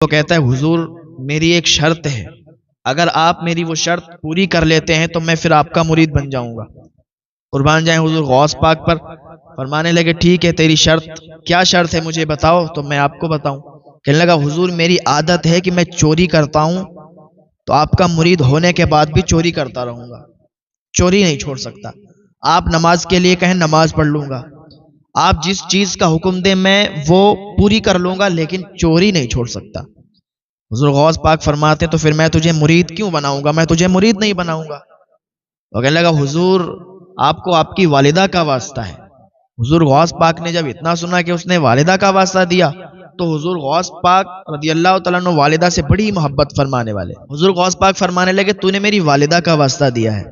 تو کہتا ہے حضور میری ایک شرط ہے، اگر آپ میری وہ شرط پوری کر لیتے ہیں تو میں پھر آپ کا مرید بن جاؤں گا۔ قربان جائیں حضور غوث پاک پر، فرمانے لگے ٹھیک ہے تیری شرط کیا شرط ہے مجھے بتاؤ تو میں آپ کو بتاؤں۔ کہنے لگا حضور میری عادت ہے کہ میں چوری کرتا ہوں تو آپ کا مرید ہونے کے بعد بھی چوری کرتا رہوں گا، چوری نہیں چھوڑ سکتا۔ آپ نماز کے لیے کہیں نماز پڑھ لوں گا، آپ جس چیز کا حکم دیں میں وہ پوری کر لوں گا، لیکن چوری نہیں چھوڑ سکتا۔ حضور غوث پاک فرماتے تو پھر میں تجھے مرید کیوں بناؤں گا، میں تجھے مرید نہیں بناؤں گا۔ وہ کہنے لگا حضور آپ کو آپ کی والدہ کا واسطہ ہے۔ حضور غوث پاک نے جب اتنا سنا کہ اس نے والدہ کا واسطہ دیا تو حضور غوث پاک رضی اللہ تعالیٰ عنہ والدہ سے بڑی محبت فرمانے والے، حضور غوث پاک فرمانے لگے تو نے میری والدہ کا واسطہ دیا ہے،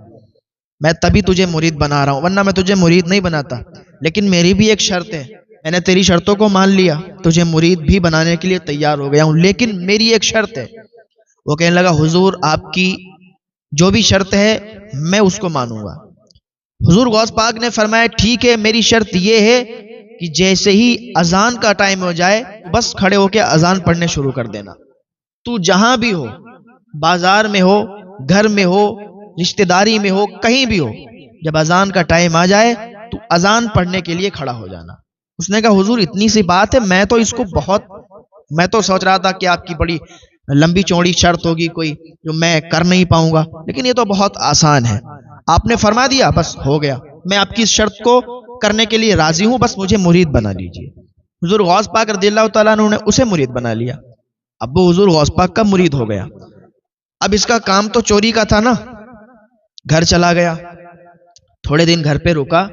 میں تبھی تجھے مرید بنا رہا ہوں، ورنہ میں تجھے مرید نہیں بناتا، لیکن میری بھی ایک شرط ہے، میں نے تیری شرطوں کو مان لیا، تجھے مرید بھی بنانے کے لیے تیار ہو گیا ہوں، لیکن میری ایک شرط ہے۔ وہ کہنے لگا حضور آپ کی جو بھی شرط ہے میں اس کو مانوں گا۔ حضور غوث پاک نے فرمایا ٹھیک ہے میری شرط یہ ہے کہ جیسے ہی اذان کا ٹائم ہو جائے بس کھڑے ہو کے اذان پڑھنے شروع کر دینا، تو جہاں بھی ہو، بازار میں ہو، گھر میں ہو، رشتہ داری میں ہو، کہیں بھی ہو، جب اذان کا ٹائم آ جائے تو اذان پڑھنے کے لیے کھڑا ہو جانا۔ اس نے کہا حضور اتنی سی بات ہے، میں تو اس کو میں تو سوچ رہا تھا کہ آپ کی بڑی لمبی چوڑی شرط ہوگی کوئی جو میں کر نہیں پاؤں گا، لیکن یہ تو بہت آسان ہے، آپ نے فرما دیا بس ہو گیا، میں آپ کی اس شرط کو کرنے کے لیے راضی ہوں، بس مجھے مرید بنا لیجیے۔ حضور غوث پاک رضی اللہ تعالیٰ عنہ نے اسے مرید بنا لیا، اب وہ حضور غوث پاک کا مرید ہو گیا۔ اب اس کا کام تو چوری کا تھا نا، گھر چلا گیا، تھوڑے دن گھر پہ رکا،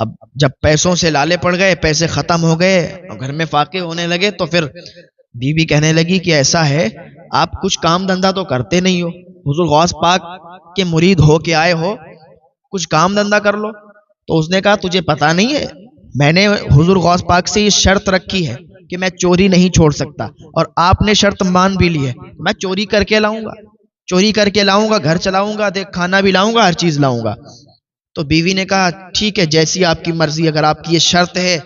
اب جب پیسوں سے لالے پڑ گئے، پیسے ختم ہو گئے، گھر میں فاقے ہونے لگے، تو پھر بیوی کہنے لگی کہ ایسا ہے آپ کچھ کام دھندا تو کرتے نہیں ہو، حضور غوث پاک کے مرید ہو کے آئے ہو، کچھ کام دھندا کر لو۔ تو اس نے کہا تجھے پتا نہیں ہے میں نے حضور غوث پاک سے یہ شرط رکھی ہے کہ میں چوری نہیں چھوڑ سکتا، اور آپ نے شرط مان بھی لی ہے، میں چوری کر کے لاؤں گا، چوری کر کے لاؤں گا، گھر چلاؤں گا، دیکھ کھانا بھی لاؤں گا، ہر چیز لاؤں گا۔ تو بیوی نے کہا ٹھیک ہے جیسی آپ کی مرضی، اگر آپ کی یہ شرط ہے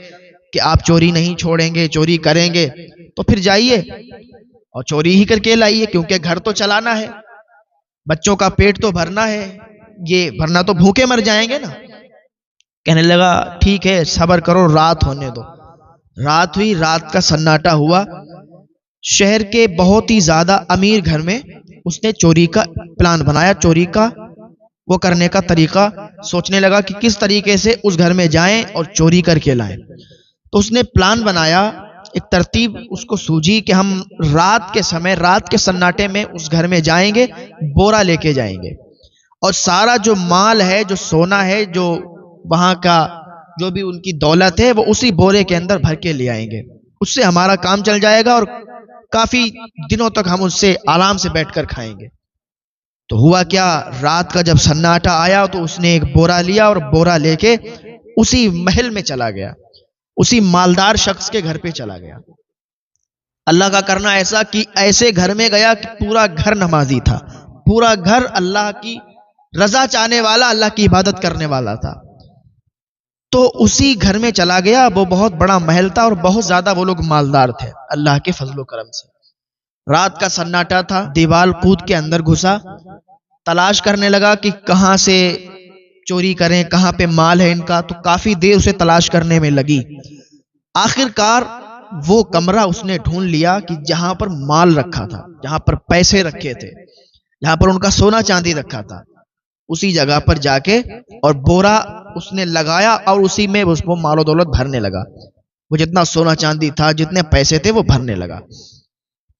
کہ آپ چوری نہیں چھوڑیں گے، چوری کریں گے، تو پھر جائیے اور چوری ہی کر کے لائیے، کیونکہ گھر تو چلانا ہے، بچوں کا پیٹ تو بھرنا ہے، یہ بھرنا تو بھوکے مر جائیں گے نا۔ کہنے لگا ٹھیک ہے صبر کرو، رات ہونے دو۔ رات ہوئی، رات کا سناٹا ہوا، شہر کے بہت ہی زیادہ امیر گھر میں اس نے چوری کا پلان بنایا، چوری کا وہ کرنے کا طریقہ سوچنے لگا کہ کس طریقے سے اس گھر میں جائیں اور چوری کر کے لائیں۔ تو اس نے پلان بنایا، ایک ترتیب اس کو سوجی کہ ہم رات کے سمے، رات کے سناٹے میں اس گھر میں جائیں گے، بورا لے کے جائیں گے، اور سارا جو مال ہے، جو سونا ہے، جو وہاں کا جو بھی ان کی دولت ہے، وہ اسی بورے کے اندر بھر کے لے آئیں گے، اس سے ہمارا کام چل جائے گا اور کافی دنوں تک ہم اس سے آرام سے بیٹھ کر کھائیں گے۔ تو ہوا کیا، رات کا جب سناٹا آیا تو اس نے ایک بورا لیا اور بورا لے کے اسی محل میں چلا گیا، اسی مالدار شخص کے گھر پہ چلا گیا۔ اللہ کا کرنا ایسا کہ ایسے گھر میں گیا کہ پورا گھر نمازی تھا، پورا گھر اللہ کی رضا چاہنے والا، اللہ کی عبادت کرنے والا تھا۔ تو اسی گھر میں چلا گیا، وہ بہت بڑا محل تھا اور بہت زیادہ وہ لوگ مالدار تھے اللہ کے فضل و کرم سے۔ رات کا سناٹا تھا، دیوال کود کے اندر گھسا، تلاش کرنے لگا کہ کہاں سے چوری کریں، کہاں پہ مال ہے ان کا، تو کافی دیر اسے تلاش کرنے میں لگی۔ آخر کار وہ کمرہ اس نے ڈھونڈ لیا کہ جہاں پر مال رکھا تھا، جہاں پر پیسے رکھے تھے، جہاں پر ان کا سونا چاندی رکھا تھا، اسی جگہ پر جا کے اور بورا اس نے لگایا اور اسی میں اس کو مال و دولت بھرنے لگا۔ وہ جتنا سونا چاندی تھا، جتنے پیسے تھے، وہ بھرنے لگا۔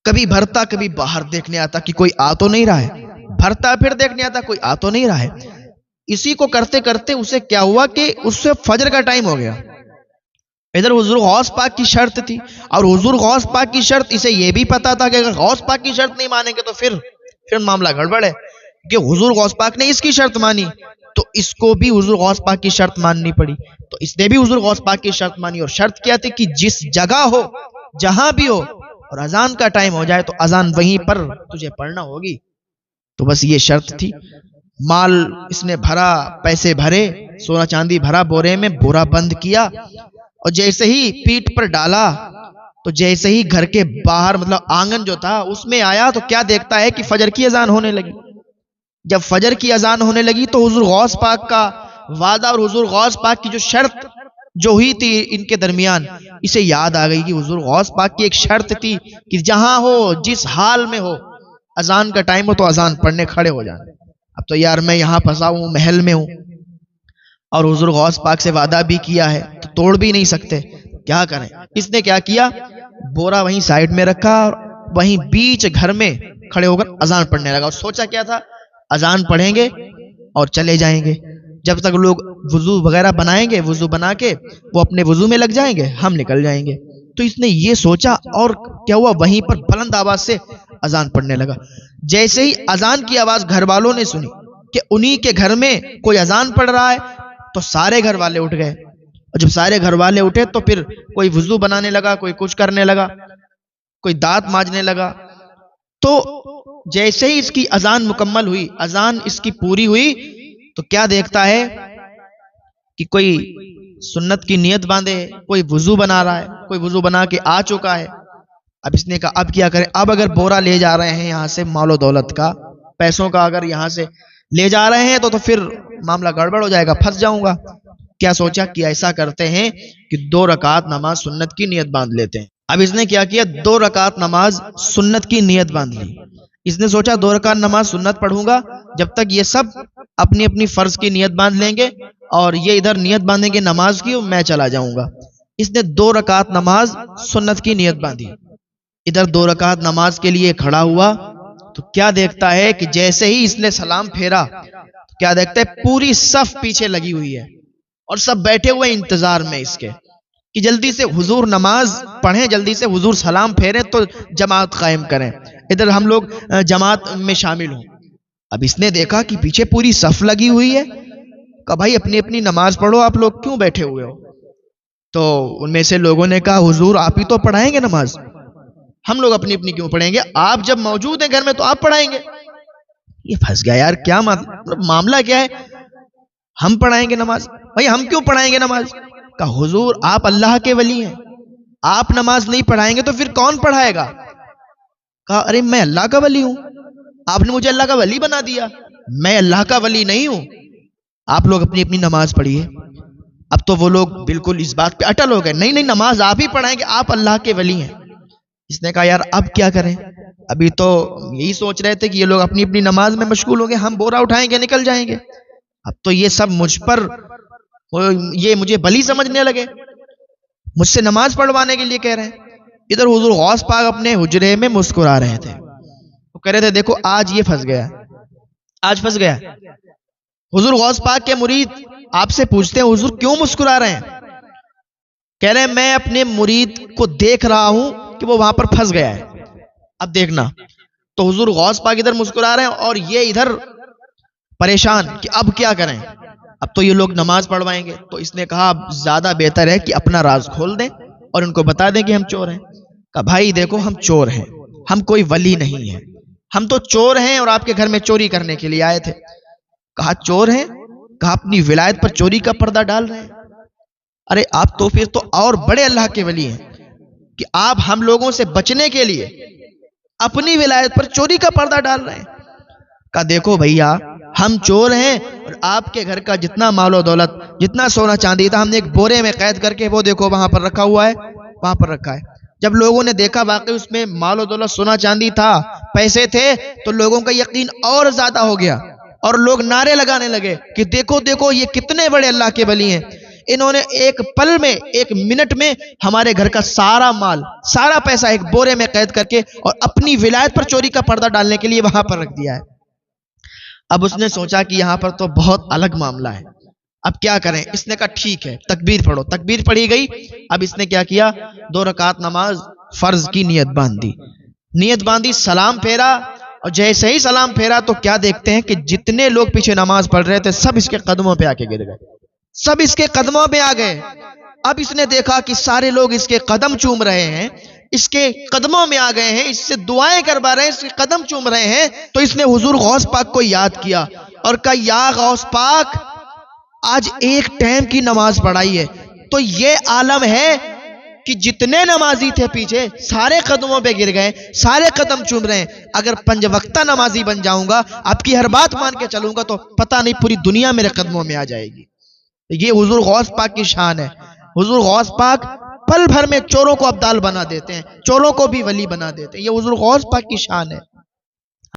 کبھی بھرتا، کبھی باہر دیکھنے آتا کہ کوئی آ تو نہیں رہا ہے، بھرتا پھر دیکھنے آتا کوئی آ تو نہیں رہا ہے۔ اسی کو کرتے کرتے اسے کیا ہوا کہ اس سے فجر کا ٹائم ہو گیا۔ ادھر حضور غوث پاک کی شرط تھی، اور حضور غوث پاک کی شرط، اسے یہ بھی پتا تھا کہ اگر غوث پاک کی شرط نہیں مانیں گے تو پھر معاملہ گڑبڑ ہے، کہ حضور غوث پاک نے اس کی شرط مانی تو اس کو بھی حضور غوث پاک کی شرط ماننی پڑی، تو اس نے بھی حضور غوث پاک کی شرط مانی، اور شرط کیا تھی کہ جس جگہ ہو، جہاں بھی ہو، اور اذان کا ٹائم ہو جائے تو اذان وہیں پر تجھے پڑھنا ہوگی۔ تو بس یہ شرط تھی۔ مال اس نے بھرا، پیسے بھرے، سونا چاندی بھرا بورے میں، بورا بند کیا، اور جیسے ہی پیٹھ پر ڈالا تو جیسے ہی گھر کے باہر مطلب آنگن جو تھا اس میں آیا تو کیا دیکھتا ہے کہ فجر کی اذان ہونے لگی. جب فجر کی اذان ہونے لگی تو حضور غوث پاک کا وعدہ اور حضور غوث پاک کی جو شرط جو ہوئی تھی ان کے درمیان اسے یاد آ گئی کہ حضور غوث پاک کی ایک شرط تھی کہ جہاں ہو جس حال میں ہو اذان کا ٹائم ہو تو اذان پڑھنے کھڑے ہو جانا. اب تو یار میں یہاں پھنسا ہوں محل میں ہوں اور حضور غوث پاک سے وعدہ بھی کیا ہے تو توڑ بھی نہیں سکتے, کیا کریں. اس نے کیا کیا, بورا وہیں سائڈ میں رکھا اور وہیں بیچ گھر میں کھڑے ہو کر اذان پڑھنے لگا. اور سوچا کیا تھا, اذان پڑھیں گے اور چلے جائیں گے, جب تک لوگ وضو وغیرہ بنائیں گے, وضو بنا کے وہ اپنے وضو میں لگ جائیں گے, ہم نکل جائیں گے. تو اس نے یہ سوچا اور کیا ہوا, وہیں پر بلند آواز سے اذان پڑھنے لگا. جیسے ہی اذان کی آواز گھر والوں نے سنی کہ انہی کے گھر میں کوئی اذان پڑھ رہا ہے تو سارے گھر والے اٹھ گئے. اور جب سارے گھر والے اٹھے تو پھر کوئی وضو بنانے لگا, کوئی کچھ کرنے لگا, کوئی دانت مانجنے لگا. تو جیسے ہی اس کی اذان مکمل ہوئی, اذان اس کی پوری ہوئی تو کیا دیکھتا ہے کہ کوئی سنت کی نیت باندھے, کوئی وضو بنا رہا ہے, کوئی وضو بنا کے آ چکا ہے. اب اس نے کہا اب کیا کریں, اب اگر بورا لے جا رہے ہیں یہاں سے مال و دولت کا, پیسوں کا اگر یہاں سے لے جا رہے ہیں تو پھر معاملہ گڑبڑ ہو جائے گا, پھنس جاؤں گا. کیا سوچا کہ ایسا کرتے ہیں کہ 2 رکعت نماز سنت کی نیت باندھ لیتے ہیں. اب اس نے کیا کیا, 2 رکعت نماز سنت کی نیت باندھ لی. اس نے سوچا 2 رکعت نماز سنت پڑھوں گا, جب تک یہ سب اپنی اپنی فرض کی نیت باندھ لیں گے اور یہ ادھر نیت باندھیں گے نماز کی, میں چلا جاؤں گا. اس نے 2 رکعت نماز سنت کی نیت باندھی, ادھر 2 رکعت نماز کے لیے کھڑا ہوا تو کیا دیکھتا ہے کہ جیسے ہی اس نے سلام پھیرا تو کیا دیکھتا ہے پوری صف پیچھے لگی ہوئی ہے اور سب بیٹھے ہوئے انتظار میں اس کے کہ جلدی سے حضور نماز پڑھیں, جلدی سے حضور سلام پھیریں تو جماعت قائم کریں, ادھر ہم لوگ جماعت میں شامل ہوں. اب اس نے دیکھا کہ پیچھے پوری صف لگی ہوئی ہے, کہا بھائی اپنی اپنی نماز پڑھو, آپ لوگ کیوں بیٹھے ہوئے ہو. تو ان میں سے لوگوں نے کہا حضور آپ ہی تو پڑھائیں گے نماز, ہم لوگ اپنی اپنی کیوں پڑھیں گے, آپ جب موجود ہیں گھر میں تو آپ پڑھائیں گے. یہ پھنس گیا یار, کیا معاملہ کیا ہے, ہم پڑھائیں گے نماز, بھائی ہم کیوں پڑھائیں گے نماز. کہا حضور آپ اللہ کے ولی ہیں, آپ نماز نہیں پڑھائیں گے تو پھر کون پڑھائے گا. کہا ارے میں اللہ کا ولی ہوں, آپ نے مجھے اللہ کا ولی بنا دیا, میں اللہ کا ولی نہیں ہوں, آپ لوگ اپنی اپنی نماز پڑھیے. اب تو وہ لوگ بالکل اس بات پہ اٹل ہو گئے, نہیں نہیں نماز آپ ہی پڑھائیں گے, آپ اللہ کے ولی ہیں. اس نے کہا یار اب کیا کریں, ابھی تو یہی سوچ رہے تھے کہ یہ لوگ اپنی اپنی نماز میں مشغول ہوں گے, ہم بورا اٹھائیں گے نکل جائیں گے. اب تو یہ سب مجھ پر یہ مجھے بلی سمجھنے لگے, مجھ سے نماز پڑھوانے کے لیے کہہ رہے ہیں. ادھر حضور غوث پاک اپنے حجرے میں مسکرا رہے تھے, وہ کہہ رہے تھے دیکھو آج یہ پھنس گیا, آج پھنس گیا. حضور غوث پاک کے مرید آپ سے پوچھتے ہیں حضور کیوں مسکرا رہے ہیں, کہہ رہے ہیں میں اپنے مرید کو دیکھ رہا ہوں کہ وہ وہاں پر پھنس گیا ہے, اب دیکھنا. تو حضور غوث پاک ادھر مسکرا رہے ہیں اور یہ ادھر پریشان کہ اب کیا کریں, اب تو یہ لوگ نماز پڑھوائیں گے. تو اس نے کہا اب زیادہ بہتر ہے کہ اپنا راز کھول دیں اور ان کو بتا دیں کہ ہم چور ہیں. کہا بھائی دیکھو ہم چور ہیں, ہم کوئی ولی نہیں ہیں, ہم تو چور ہیں اور آپ کے گھر میں چوری کرنے کے لیے آئے تھے. کہا چور ہیں, کہا اپنی ولایت پر چوری کا پردہ ڈال رہے ہیں. ارے آپ تو پھر تو اور بڑے اللہ کے ولی ہیں کہ آپ ہم لوگوں سے بچنے کے لیے اپنی ولایت پر چوری کا پردہ ڈال رہے ہیں. کہا دیکھو بھیا ہم چور ہیں اور آپ کے گھر کا جتنا مال و دولت جتنا سونا چاندی تھا ہم نے ایک بورے میں قید کر کے وہ دیکھو وہاں پر رکھا ہوا ہے, وہاں پر رکھا ہے. جب لوگوں نے دیکھا واقعی اس میں مال و دولت سونا چاندی تھا, پیسے تھے, تو لوگوں کا یقین اور زیادہ ہو گیا اور لوگ نعرے لگانے لگے کہ دیکھو دیکھو یہ کتنے بڑے اللہ کے ولی ہیں, انہوں نے ایک پل میں ایک منٹ میں ہمارے گھر کا سارا مال سارا پیسہ ایک بورے میں قید کر کے اور اپنی ولایت پر چوری کا پردہ ڈالنے کے لیے وہاں پر رکھ دیا ہے. اب اس نے سوچا کہ یہاں پر تو بہت الگ معاملہ ہے, اب کیا کریں. اس نے کہا ٹھیک ہے تکبیر پڑھو, تکبیر پڑھی گئی. اب اس نے کیا کیا, 2 رکعت نماز فرض کی نیت باندھی, نیت باندھی, سلام پھیرا. اور جیسے ہی سلام پھیرا تو کیا دیکھتے ہیں کہ جتنے لوگ پیچھے نماز پڑھ رہے تھے سب اس کے قدموں پہ آ کے گر گئے, سب اس کے قدموں پہ آ گئے. اب اس نے دیکھا کہ سارے لوگ اس کے قدم چوم رہے ہیں, اس کے قدموں میں آ گئے ہیں, اس سے دعائیں کروا رہے ہیں, اس کے قدم چوم رہے ہیں. تو اس نے حضور غوث پاک کو یاد کیا اور کہا یا غوث پاک آج ایک ٹائم کی نماز پڑھائی ہے تو یہ عالم ہے کہ جتنے نمازی تھے پیچھے سارے قدموں پہ گر گئے، سارے قدم چوم رہے ہیں، اگر 5 وقتہ نمازی بن جاؤں گا، آپ کی ہر بات مان کے چلوں گا، تو پتہ نہیں پوری دنیا میرے قدموں میں آ جائے گی۔ یہ حضور غوث پاک کی شان ہے۔ حضور غوث پاک پل بھر میں چوروں کو ابدال بنا دیتے ہیں، چوروں کو بھی ولی بنا دیتے ہیں، یہ حضور غوث پاک کی شان ہے۔